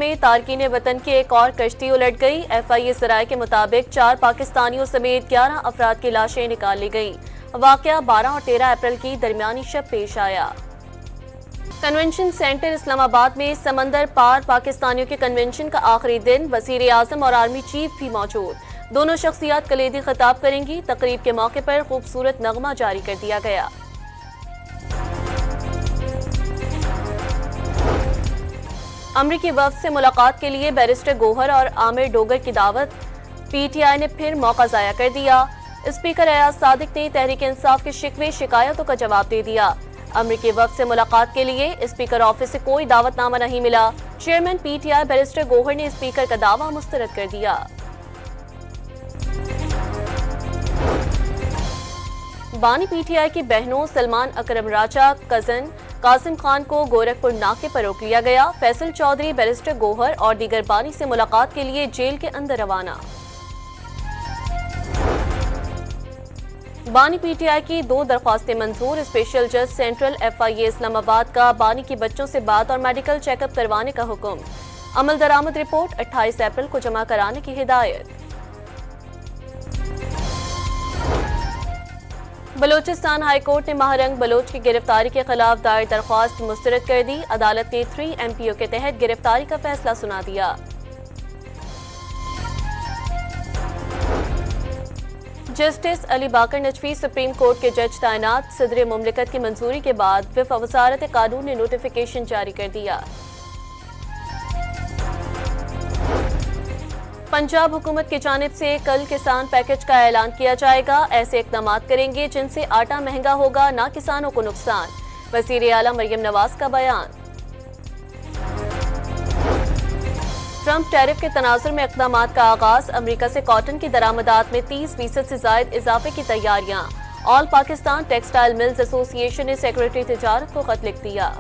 में तारकीन वतन की एक और कश्ती उलट गई। FIA सराय के मुताबिक 4 पाकिस्तानियों समेत 11 अफराद की लाशें निकाल ली गई। वाकया 12 और 13 अप्रैल की दरमियानी शब पेश आया। कन्वेंशन सेंटर इस्लामाबाद में समंदर पार पाकिस्तानियों के कन्वेंशन का आखिरी दिन। वजीर आजम और आर्मी चीफ भी मौजूद। दोनों शख्सियात कलीदी खिताब करेंगी। तकरीब के मौके पर खूबसूरत नगमा जारी कर दिया गया। अमरीकी वफ्द से मुलाकात के लिए बैरिस्टर गोहर और आमिर डोगर की दावत। PTI ने फिर मौका जाया कर दिया। स्पीकर एयाज सादिक ने तहरीक इंसाफ के शिकवे शिकायतों का जवाब दे दिया। अमरीकी वफ्द से मुलाकात के लिए स्पीकर ऑफिस से कोई दावतनामा नहीं मिला। चेयरमैन PTI बैरिस्टर गोहर ने स्पीकर का दावा मुस्तरद कर दिया। बानी PTI की बहनों सलमान अकरम राजा कजन कासिम खान को गोरखपुर नाके पर रोक लिया गया। फैसल चौधरी बैरिस्टर गोहर और दीगर बानी से मुलाकात के लिए जेल के अंदर रवाना। बानी PTI की 2 दरख्वास्तें मंजूर। स्पेशल जज सेंट्रल FIA इस्लामाबाद का बानी की बच्चों से बात और मेडिकल चेकअप करवाने का हुक्म। अमल दरामद रिपोर्ट 28 अप्रैल को जमा कराने की हिदायत। बलोचिस्तान हाई कोर्ट ने महारंग बलोच की गिरफ्तारी के खिलाफ दायर दरख्वास्त मुस्तरद कर दी। अदालत ने 3 MPO के तहत गिरफ्तारी का फैसला सुना दिया। जस्टिस अली बाकर नजफी सुप्रीम कोर्ट के जज तैनात। सदर मुमलिकत की मंजूरी के बाद विफ वजारत कानून ने नोटिफिकेशन जारी कर दिया। पंजाब हुकूमत की जानिब से कल किसान पैकेज का ऐलान किया जाएगा। ऐसे इक़दाम करेंगे जिनसे आटा महंगा होगा, ना किसानों को नुकसान। वज़ीर आला मरियम नवाज का बयान। ट्रंप टैरिफ के तनाजुर में इक़दाम का आगाज। अमरीका से कॉटन की दरामदात में 30% से जायद इजाफे की तैयारियां। All Pakistan textile mills association ने सेक्रेटरी तिजारत को खत लिख दिया।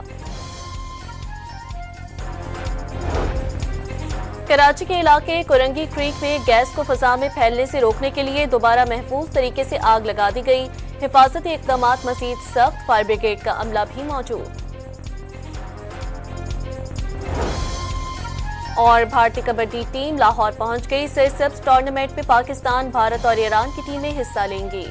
कराची के इलाके कुरंगी क्रीक में गैस को फजा में फैलने से रोकने के लिए दोबारा महफूज तरीके से आग लगा दी गई। हिफाजती इक़दाम मज़ीद सख्त। फायर ब्रिगेड का अमला भी मौजूद। और भारतीय कबड्डी टीम लाहौर पहुंच गई। सिरसब्स टूर्नामेंट में पाकिस्तान, भारत और ईरान की टीमें हिस्सा लेंगी।